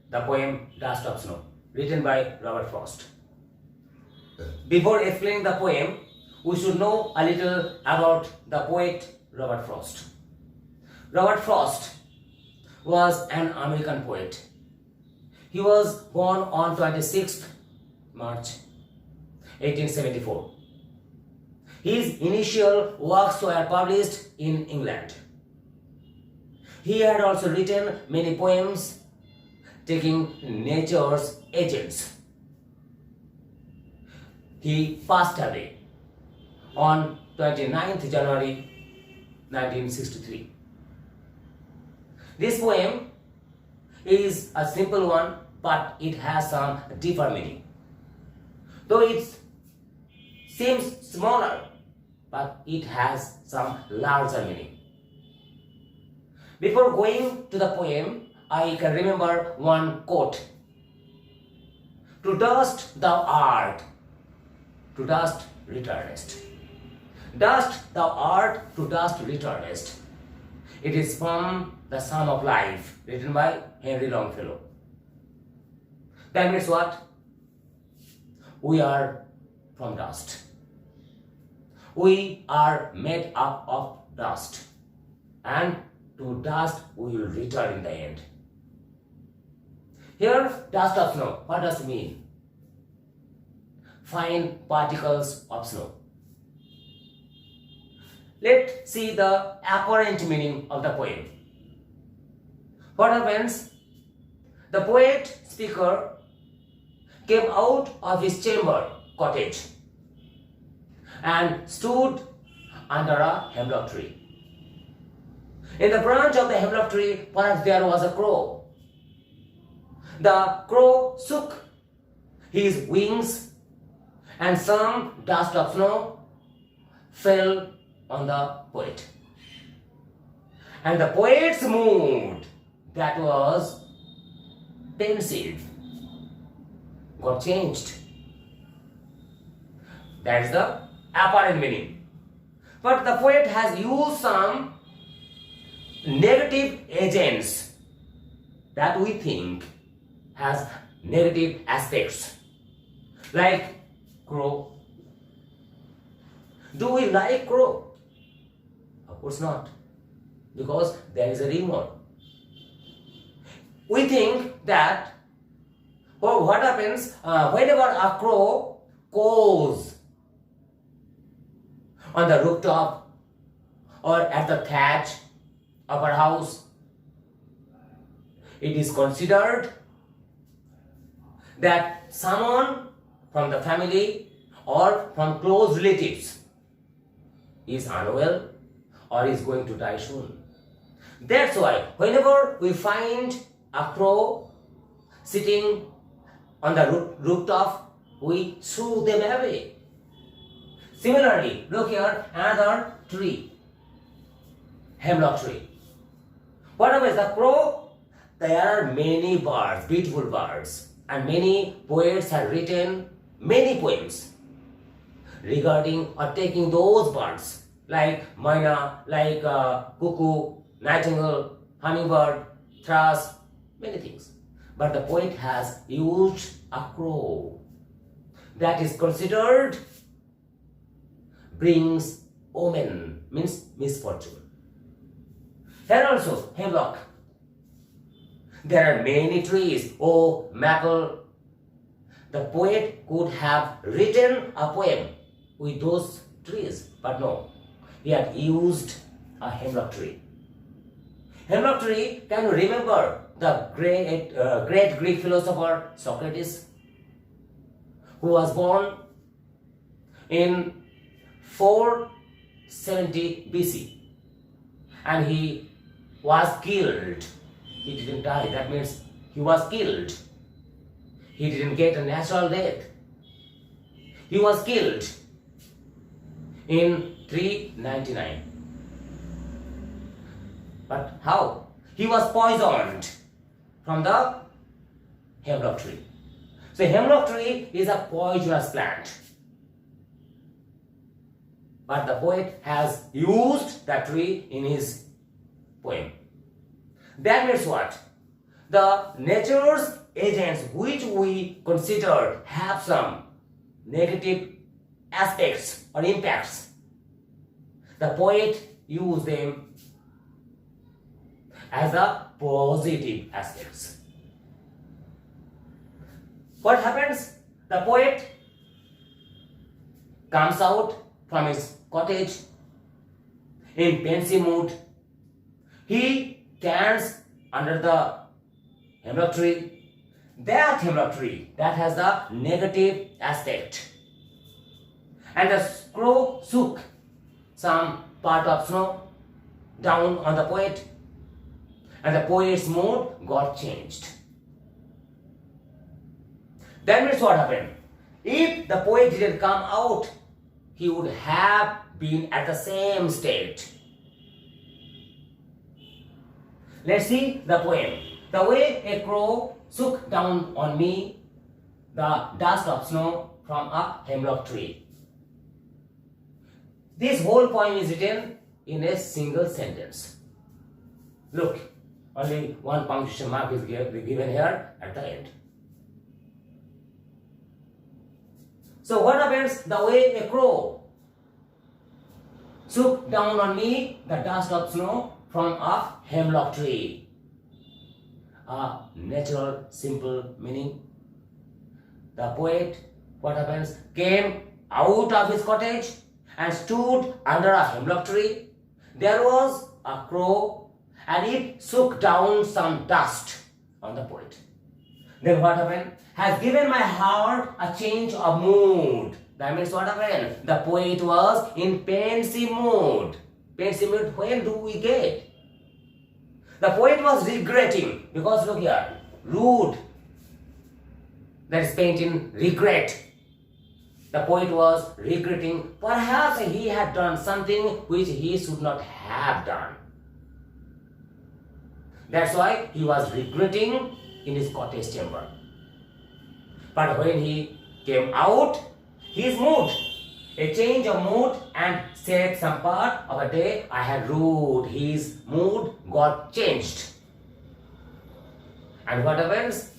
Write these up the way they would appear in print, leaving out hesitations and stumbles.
the poem Dust of Snow, written by Robert Frost. Before explaining the poem, we should know a little about the poet Robert Frost. Robert Frost was an American poet. He was born on 26th March 1874. His initial works were published in England. He had also written many poems taking nature's agents. He passed away on 29th January 1963. This poem is a simple one, but it has some deeper meaning. Though it seems smaller, but it has some larger meaning. Before going to the poem, I can remember one quote. To dust thou art, to dust returnest. Dust thou art, to dust returnest. It is from The Sum of Life, written by Henry Longfellow. That means what? We are from dust. We are made up of dust. And to dust we will return in the end. Here, dust of snow, what does it mean? Fine particles of snow. Let's see the apparent meaning of the poem. What happens? The poet speaker came out of his chamber cottage and stood under a hemlock tree. In the branch of the hemlock tree, perhaps there was a crow. The crow shook his wings and some dust of snow fell on the poet. And the poet's mood, that was pensive, got changed. That is the apparent meaning. But the poet has used some negative agents that we think has negative aspects, like crow. Do we like crow? Of course not, because there is a rumor. We think that what happens whenever a crow caws on the rooftop or at the thatch of our house, it is considered that someone from the family or from close relatives is unwell or is going to die soon. That's why whenever we find a crow sitting on the rooftop, we shoo them away. Similarly, look here, another tree, hemlock tree. Whatever is the crow, there are many birds, beautiful birds, and many poets have written many poems regarding or taking those birds, like myna, like cuckoo, nightingale, hummingbird, thrush, many things. But the poet has used a crow that is considered brings omen, means misfortune. Here also, hemlock. There are many trees, maple. The poet could have written a poem with those trees, but no. He had used a hemlock tree. Hemlock tree, can you remember the great Greek philosopher Socrates, who was born in 470 BC, and he was killed. He didn't die, that means he was killed. He didn't get a natural death. He was killed in 399. But how? He was poisoned from the hemlock tree. So hemlock tree is a poisonous plant. But the poet has used that tree in his poem. That means what? the nature's agents which we consider have some negative aspects or impacts, the poet use them as the positive aspects. What happens? The poet comes out from his cottage in pensive mood. He stands under the hemlock tree. That hemlock tree that has the negative aspect. And the crow shook some part of snow down on the poet, and the poet's mood got changed. That means what happened? If the poet didn't come out, he would have been at the same state. Let's see the poem. The way a crow shook down on me the dust of snow from a hemlock tree. This whole poem is written in a single sentence. Look, only one punctuation mark is given here at the end. So what happens? The way a crow shook down on me the dust of snow from a hemlock tree. A natural, simple meaning. The poet, what happens? Came out of his cottage and stood under a hemlock tree. There was a crow and it shook down some dust on the poet. Then what happened? Has given my heart a change of mood. That means what happened? The poet was in pensive mood. Pensive mood, when do we get? The poet was regretting, because look here, rude, that is paint in regret. The poet was regretting, perhaps he had done something which he should not have done. That's why he was regretting in his cottage chamber. But when he came out, his mood, a change of mood, and said some part of a day I had rude, his mood got changed. And what happens?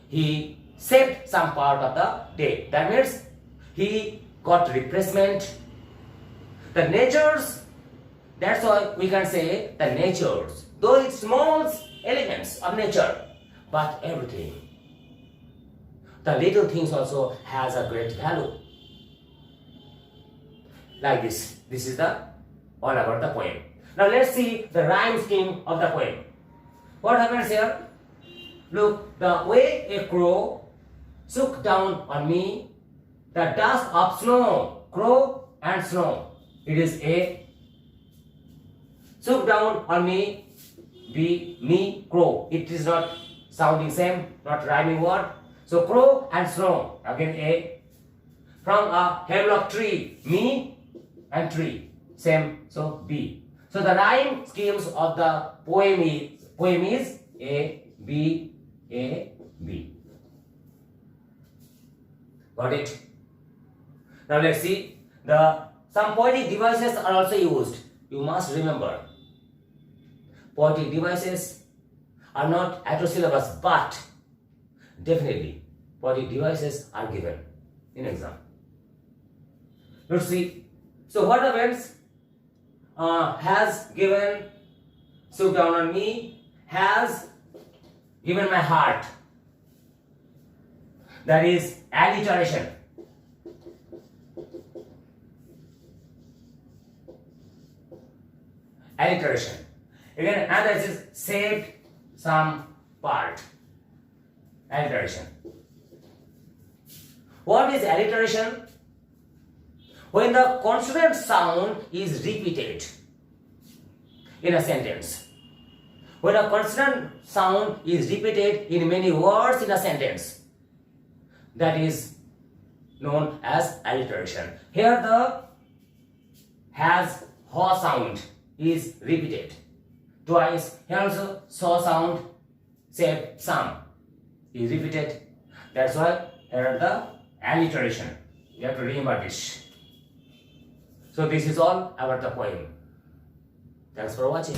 He said some part of the day. That means he got refreshment. The natures, that's why we can say the natures, though it's small elements of nature, but everything. The little things also has a great value. Like this. This is the all about the poem. Now let's see the rhyme scheme of the poem. What happens here? Look, the way a crow shook down on me the dust of snow. Crow and snow. It is A. Shook down on me, B, me, crow. It is not sounding same, not rhyming word. So crow and snow, again A. From a hemlock tree, me and tree, same, so B. So the rhyme schemes of the poem is A, B, A, B. Got it? Now let's see. Some poetic devices are also used. You must remember. Poetic devices are not at syllabus, but definitely poetic devices are given in exam. Let's see. So what happens? Has given, shook down on me, has given my heart. That is alliteration. Alliteration. Again, another is saved some part. Alliteration. What is alliteration? When the consonant sound is repeated in a sentence. When a consonant sound is repeated in many words in a sentence, that is known as alliteration. Here the has ho sound is repeated twice. Here also so sound said some is repeated. That's why here the alliteration. You have to remember this. So this is all about the poem. Thanks for watching.